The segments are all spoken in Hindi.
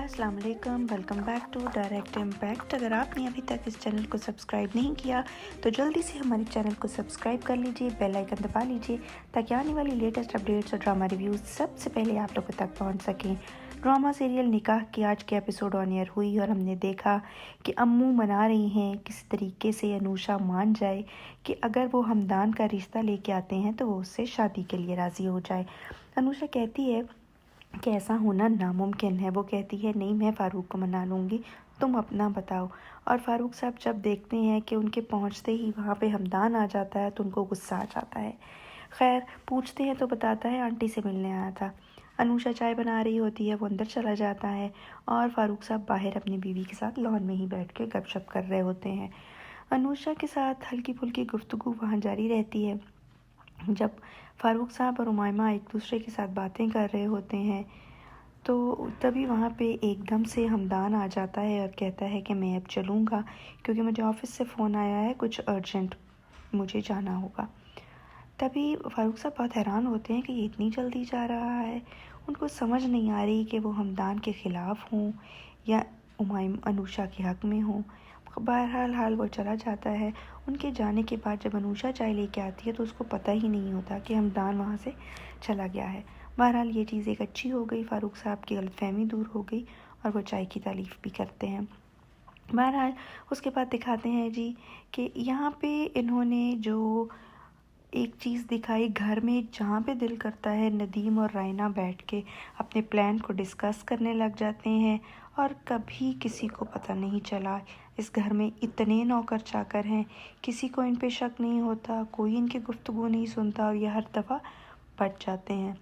अस्सलाम वालेकुम, welcome back to Direct Impact. अगर आपने अभी तक इस चैनल को सब्सक्राइब नहीं किया तो जल्दी से हमारे चैनल को सब्सक्राइब कर लीजिए, बेल आइकन दबा लीजिए ताकि आने वाली लेटेस्ट अपडेट्स और ड्रामा रिव्यूज़ सबसे पहले आप लोगों तक पहुंच सकें। ड्रामा सीरियल निकाह की आज के एपिसोड ऑन एयर हुई और हमने देखा कि अम्मू मना रही हैं किस तरीके से अनुषा मान जाए कि अगर वो हमदान का रिश्ता लेके आते हैं तो वो उससे शादी के लिए राज़ी हो जाए। अनुषा कहती है कि ऐसा होना नामुमकिन है। वो कहती है नहीं, मैं फ़ारूक को मना लूँगी, तुम अपना बताओ। और फ़ारूक साहब जब देखते हैं कि उनके पहुँचते ही वहाँ पे हमदान आ जाता है तो उनको गुस्सा आ जाता है। खैर पूछते हैं तो बताता है आंटी से मिलने आया था। अनुषा चाय बना रही होती है, वो अंदर चला जाता है और फ़ारूक साहब बाहर अपनी बीवी के साथ लॉन में ही बैठ के गपशप कर रहे होते हैं। अनुषा के साथ हल्की फुल्की गुफ्तगू वहाँ जारी रहती है। जब फ़ारूक साहब और उमायमा एक दूसरे के साथ बातें कर रहे होते हैं तो तभी वहाँ पे एकदम से हमदान आ जाता है और कहता है कि मैं अब चलूँगा क्योंकि मुझे ऑफ़िस से फ़ोन आया है, कुछ अर्जेंट मुझे जाना होगा। तभी फ़ारूक साहब बहुत हैरान होते हैं कि ये इतनी जल्दी जा रहा है। उनको समझ नहीं आ रही कि वो हमदान के ख़िलाफ़ हों या अनुषा के हक़ में हों। बहरहाल वो चला जाता है। उनके जाने के बाद जब अनुषा चाय लेके आती है तो उसको पता ही नहीं होता कि हमदान वहाँ से चला गया है। बहरहाल ये चीज़ एक अच्छी हो गई, फ़ारूक साहब की गलतफ़हमी दूर हो गई और वो चाय की तारीफ़ भी करते हैं। बहरहाल उसके बाद दिखाते हैं जी कि यहाँ पे इन्होंने जो एक चीज़ दिखाई, घर में जहाँ पे दिल करता है नदीम और रायना बैठ के अपने प्लान को डिस्कस करने लग जाते हैं और कभी किसी को पता नहीं चला। इस घर में इतने नौकर चाकर हैं, किसी को इन पे शक नहीं होता, कोई इनकी गुफ्तगू नहीं सुनता और ये हर दफ़ा बच जाते हैं।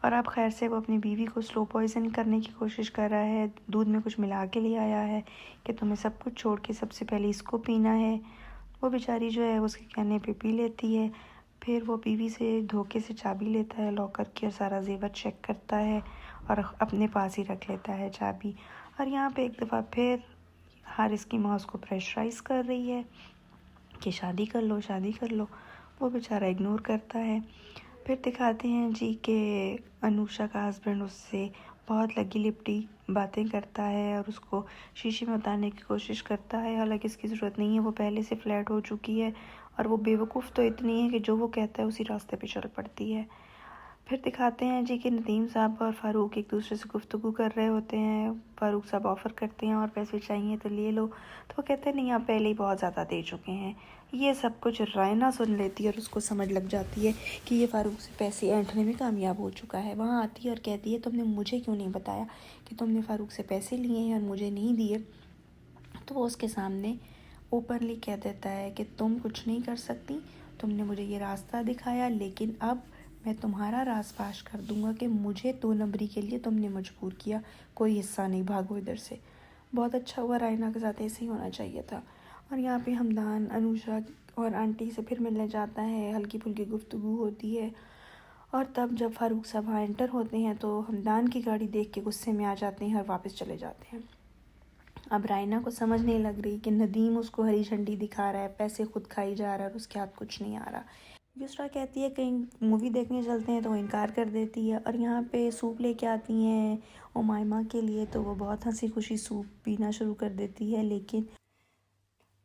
और अब खैर से वो अपनी बीवी को स्लो पॉइज़न करने की कोशिश कर रहा है, दूध में कुछ मिला के ले आया है कि तुम्हें सब कुछ छोड़ के सबसे पहले इसको पीना है। वो बेचारी जो है उसके कहने पे पी लेती है। फिर वो बीवी से धोखे से चाबी लेता है लॉकर की और सारा जेवर चेक करता है और अपने पास ही रख लेता है चाबी। और यहाँ पे एक दफ़ा फिर हारिस की माँ उसको प्रेशराइज़ कर रही है कि शादी कर लो, शादी कर लो। वो बेचारा इग्नोर करता है। फिर दिखाते हैं जी कि अनुषा का हस्बैंड उससे बहुत लगी लिपटी बातें करता है और उसको शीशे में उतारने की कोशिश करता है। हालांकि इसकी ज़रूरत नहीं है, वो पहले से फ्लैट हो चुकी है और वो बेवकूफ़ तो इतनी है कि जो वो कहता है उसी रास्ते पे चल पड़ती है। फिर दिखाते हैं जी कि नदीम साहब और फ़ारूक एक दूसरे से गुफ्तगू कर रहे होते हैं। फ़ारूक साहब ऑफ़र करते हैं और पैसे चाहिए तो ले लो, तो वो कहते हैं नहीं, आप पहले ही बहुत ज़्यादा दे चुके हैं। ये सब कुछ रायना सुन लेती है और उसको समझ लग जाती है कि ये फ़ारूक से पैसे ऐंठने में कामयाब हो चुका है। वहाँ आती है और कहती है तुमने मुझे क्यों नहीं बताया कि तुमने फ़ारूक से पैसे लिए हैं और मुझे नहीं दिए। तो वो उसके सामने ओपनली कह देता है कि तुम कुछ नहीं कर सकती, तुमने मुझे ये रास्ता दिखाया लेकिन अब मैं तुम्हारा राज फाश कर दूंगा कि मुझे 2 नंबरी के लिए तुमने मजबूर किया, कोई हिस्सा नहीं, भागो इधर से। बहुत अच्छा हुआ, रायना के साथ ऐसे ही होना चाहिए था। और यहाँ पे हमदान अनुषा और आंटी से फिर मिलने जाता है, हल्की फुल्की गुफ्तगू होती है। और तब जब फ़ारूक साहब वहाँ एंटर होते हैं तो हमदान की गाड़ी देख के गुस्से में आ जाते हैं और वापस चले जाते हैं। अब रायना को समझ नहीं लग रही कि नदीम उसको हरी झंडी दिखा रहा है, पैसे खुद खाई जा रहा है और उसके हाथ कुछ नहीं आ रहा। युसरा कहती है कहीं मूवी देखने चलते हैं तो वो इनकार कर देती है और यहाँ पे सूप लेके आती हैं उमायमा के लिए, तो वो बहुत हंसी खुशी सूप पीना शुरू कर देती है। लेकिन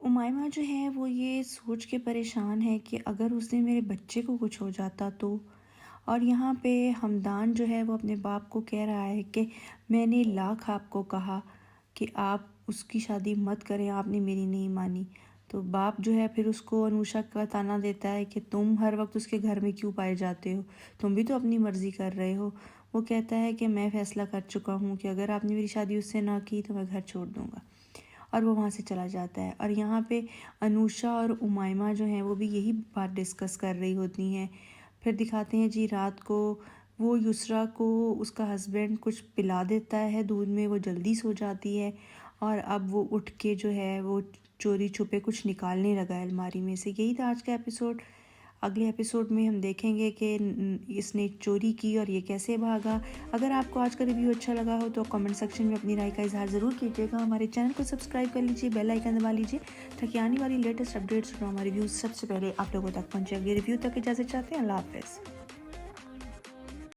उमायमा जो है वो ये सोच के परेशान है कि अगर उसने मेरे बच्चे को कुछ हो जाता तो। और यहाँ पे हमदान जो है वो अपने बाप को कह रहा है कि मैंने लाख आपको कहा कि आप उसकी शादी मत करें, आपने मेरी नहीं मानी। तो बाप जो है फिर उसको अनुषा का ताना देता है कि तुम हर वक्त उसके घर में क्यों पाए जाते हो, तुम भी तो अपनी मर्ज़ी कर रहे हो। वो कहता है कि मैं फ़ैसला कर चुका हूँ कि अगर आपने मेरी शादी उससे ना की तो मैं घर छोड़ दूँगा। और वो वहाँ से चला जाता है। और यहाँ पे अनुषा और उमायमा जो हैं वो भी यही बात डिस्कस कर रही होती हैं। फिर दिखाते हैं जी रात को वो युसरा को उसका हस्बैंड कुछ पिला देता है दूध में, वो जल्दी सो जाती है और अब वो उठ के जो है वो चोरी छुपे कुछ निकालने लगा है अलमारी में से। यही था आज का एपिसोड। अगले एपिसोड में हम देखेंगे कि इसने चोरी की और ये कैसे भागा। अगर आपको आज का रिव्यू अच्छा लगा हो तो कमेंट सेक्शन में अपनी राय का इजहार ज़रूर कीजिएगा। हमारे चैनल को सब्सक्राइब कर लीजिए, बेल आइकन दबा लीजिए ताकि आने वाली लेटेस्ट अपडेट्स और हमारे रिव्यूज़ सबसे पहले आप लोगों तक पहुँचे। अगले रिव्यू तक इजाज़त चाहते हैं। अल्लाह हाफ़िज़।